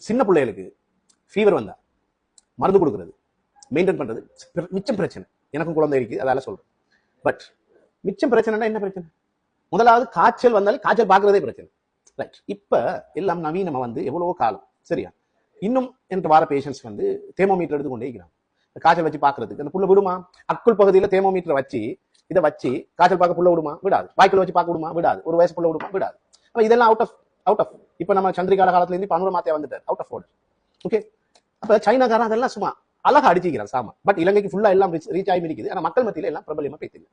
சின்ன பிள்ளைகளுக்கு ஃபீவர் வந்தா மருந்து கொடுக்கறது மெயின்டைன் பண்றது மிச்சம் பிரச்சனை. எனக்கும் குழந்தை இருக்கு, அதால சொல்றேன். பட் மிச்சம் பிரச்சனைனா என்ன பிரச்சனை? முதலாவது காய்ச்சல் வந்தாலும் காய்ச்சல் பார்க்கறதே பிரச்சனை. ரைட். இப்ப எல்லாம் நவீனமா வந்து எவ்வளவோ காலம் சரியா. இன்னும் என்று வார பேஷன்ஸ் வந்து தேர்மோமீட்டர் எடுத்து கொண்டே இருக்கிறாங்க காய்ச்சல் வச்சு பாக்குறதுக்கு. அந்த புள்ள விடுமா? அக்குள் பகுதியில் தேர்மோமீட்டர் வச்சு இதை வச்சு காய்ச்சல் பார்க்க புள்ள விடுமா? விடாது. வாய்க்குள்ள வச்சு பார்க்க விடுமா? விடாது. ஒரு வயசு புள்ள விடுமா? விடாது. இதெல்லாம் அவுட் ஆஃப் இப்ப நம்ம சந்திரிகால காலத்துல இருந்து பனூர மாத்தியா வந்துட்டார், அவுட் ஆஃப் ஆர்டர். ஓகே. அப்ப சைனாக்காரன் அதெல்லாம் சும்மா அழகா அடிச்சுக்கிறான் சாமா. பட் இலங்கைக்கு ஃபுல்லா எல்லாம் ரீச் ஆகி இருக்குது. ஆனா மக்கள் மத்தியில எல்லாம் பிரபலமா பேசிருக்கு.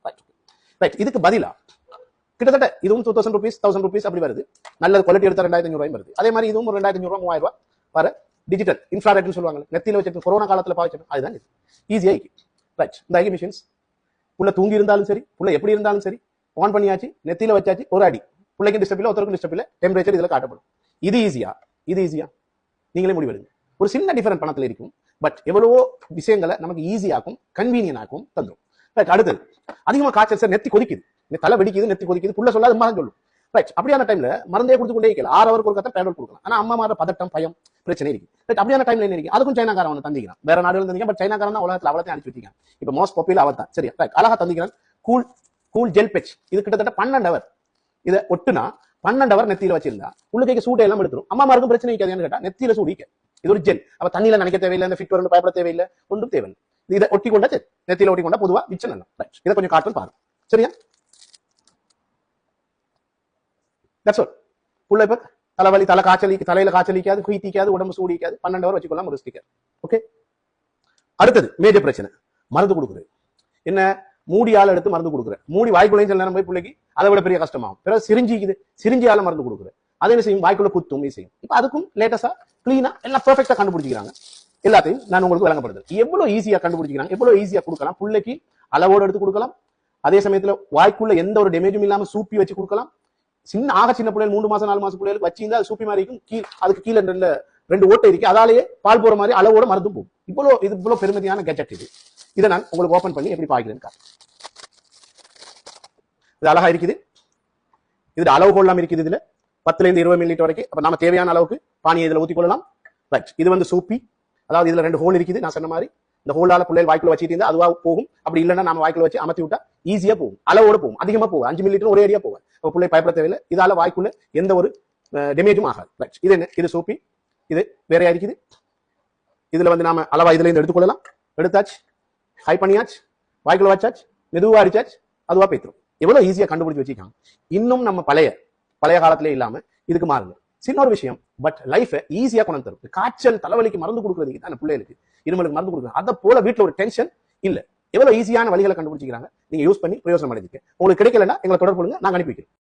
ரைட். இதுக்கு பதிலா கிட்டத்தட்ட இதுவும் 2000 rupees 1000 rupees அப்படி வருது. நல்ல குவாலிட்டி எடுத்தா 2500 ரூபாய் வருது. அதே மாதிரி இதுவும் 2500 ரூபாய் 3000 ரூபாய் வர டிஜிட்டல் இன்ஃப்ராரெட்னு சொல்லுவாங்க. நெத்தியில வச்சு கொரோனா காலத்துல பாவிச்சோம். அதுதான் ஈஸியா இருக்கு. ரைட். இந்த ஐகி மிஷின்ஸ் புள்ள தூங்கி இருந்தாலும் சரி, புள்ள எப்படி இருந்தாலும் சரி, ஆன் பண்ணியாச்சு, நெத்தியில வச்சாச்சு, ஒரு அடி. பிள்ளைக்கு டிஸ்டர்ப் இல்லை, ஒருத்தருக்கும் டிஸ்டர்ப் இல்லை, டெம்பரேச்சர் இதுல காட்டப்படும். இது ஈஸியா நீங்களே முடிவெடுங்க. ஒரு சின்ன டிஃபரெண்ட் பணத்துல இருக்கும். பட் எவ்வளவோ விஷயங்களை நமக்கு ஈஸியாக்கும் கன்வீனியன் ஆக்கும் தந்துடும். ரைட். அடுத்தது அதிகமா காய்ச்சல் சார், நெத்தி கொதிக்குது, தலை வெடிக்குது, நெத்தி கொதிக்குது, புள்ள சொல்லாது அம்மா தான் சொல்லும். ரைட். அப்படியான டைம்ல மருந்தே கொடுத்து கொண்டே இருக்கலாம். 6 ஹவருக்கு ஒரு கத்த பேரல் கொடுக்கலாம். ஆனா அம்மா மாதிரி பதட்டம் பயம் பிரச்சனை இருக்கு. ரைட். அப்படியான டைம்ல என்ன இருக்கு? அதுக்கும் சைனாக்காரன் வந்து தந்திக்கிறான். வேற நாடுகள் தந்திக்க. பட் சைனாக்காரன் தான் உலகத்துல அவ்வளோத்தையும் அடிச்சு வச்சிருக்காங்க. இப்ப மோஸ்ட் பாப்புலர் அவள் தான். சரியா? ரைட். அழகா தந்திக்கிறான். Cool gel batch. இது கிட்டத்தட்ட 12 ஹவர். இதை ஒட்டுனா 12 ஹவர் நெத்தியில வச்சிருந்தா உள்ளுக்கு சூட்டை எல்லாம் எடுத்துரும். அம்மா மாருக்கும் பிரச்சனை இருக்காதுன்னு கேட்டா நெத்தியில சூடிக்க. இது ஒரு ஜெல். அப்ப தண்ணியில நினைக்க தேவையில்லை, இந்த ஃபிட் வரணும் பயப்பட தேவையில்லை, ஒன்றும் தேவையில்லை. இதை ஒட்டி கொண்டா சரி, நெத்தியில ஒட்டி கொண்டா பொதுவா மிச்சம் நல்லா. ரைட். இதை கொஞ்சம் காட்டும் பாருங்க. சரியா? That's all. புள்ள இப்ப தலைவலி, தலையில காய்ச்சலிக்காது, குயித்திக்காது, உடம்பு சூடிக்காது, 12 ஹவர் வச்சுக்கொள்ளலாம் ஒரு ஸ்டிக்கர். ஓகே. அடுத்தது மேஜர் பிரச்சனை மருந்து கொடுக்குறது. என்ன? மூடியால எடுத்து மருந்து கொடுக்குற. மூடி வாய்க்குள்ளையும் சில நேரம் போய் பிள்ளைக்கு அதை விட பெரிய கஷ்டமாகும். பிறகு சிரிஞ்சியால மருந்து கொடுக்குற. அது என்ன செய்யும்? வாய்க்குள்ள குத்தும் செய்யும். இப்ப அதுக்கும் லேட்டஸ்டா கிளீனா எல்லாம் பெர்ஃபெக்ட்டா கண்டுபிடிச்சிக்கிறாங்க. எல்லாத்தையும் நான் உங்களுக்கு வழங்கப்படுது. எவ்வளவு ஈஸியா கண்டுபிடிச்சிக்கிறாங்க, எவ்வளவு ஈஸியா கொடுக்கலாம். பிள்ளைக்கு அளவோடு எடுத்து கொடுக்கலாம். அதே சமயத்துல வாய்க்குள்ள எந்த ஒரு டேமேஜும் இல்லாம சூப்பி வச்சு கொடுக்கலாம். சின்ன பிள்ளைகள் 3 மாசம் 4 மாசம் பிள்ளைகளுக்கு வச்சிருந்தா அது சூப்பி மாதிரி இருக்கும். அதுக்கு கீழே 2 ஓட்டை இருக்கு. அதாலேயே பால் போற மாதிரி அளவோட மருந்தும் போகும். இவ்வளவு பெருமதியான கெஜெட் இது. இதை நான் உங்களுக்கு ஓபன் பண்ணி எப்படி பாக்கிறேன்னு காட்டுறேன். இது அழகா இருக்குது. இது அளவுகோல்லாம் இருக்குது. இதுல 10 இருந்து 20 மில்லி வரைக்கும். அப்ப நாம தேவையான அளவுக்கு பானியை இதுல ஊத்தி கொள்ளலாம். ரைட். இது வந்து சூப்பி. அதாவது இதுல 2 ஹோல் இருக்குது. நான் சொன்ன மாதிரி இந்த ஹோலால பிள்ளைகள் வாய்க்குள்ள வச்சிட்டு இருந்தா அதுவா போகும். அப்படி இல்லைன்னா நம்ம வாய்க்குள்ள வச்சு அமர்த்தி விட்டா ஈஸியா போகும். அளவோட போகும். அதிகமா போகும். 5 மில்லி ஒரே அடியா போகும். அப்ப பிள்ளை பயப்பட தேவையில்லை. இதால வாய்க்குள்ள எந்த ஒரு டேமேஜும் ஆகாது. ரைட். இது என்ன? இது சூப்பி. இது வேறையா இருக்குது. இதுல வந்து நாம அளவா இதுல இருந்து எடுத்துக்கொள்ளலாம். எடுத்தாச்சு, ஹை பண்ணியாச்சு, வாய்க்குள்ள வச்சாச்சு, மெதுவா அடிச்சாச்சு, அதுவா பேத்துரும். எவ்வளவு ஈஸியா கண்டுபிடிச்சு வச்சிருக்காங்க. இன்னும் நம்ம பழைய காலத்திலே இல்லாம இதுக்கு மாறுங்க. சின்ன ஒரு விஷயம், பட் லைஃப் ஈஸியா கொண்டு தரும். காய்ச்சல் தலைவலிக்கு மருந்து கொடுக்கறதுக்கு தான் பிள்ளைகளுக்கு, இருமலுக்கு மருந்து கொடுக்குறாங்க. அதை போல வீட்டுல ஒரு டென்ஷன் இல்ல. எவ்வளவு ஈஸியான வழிகளை கண்டுபிடிச்சிக்கிறாங்க. நீங்க யூஸ் பண்ணி பிரயோஜனம் அடைஞ்சிக்க. உங்களுக்கு கிடைக்கலன்னா எங்களை தொடர்பு கொள்ளுங்க, நாங்க அனுப்பி வைக்கிறோம்.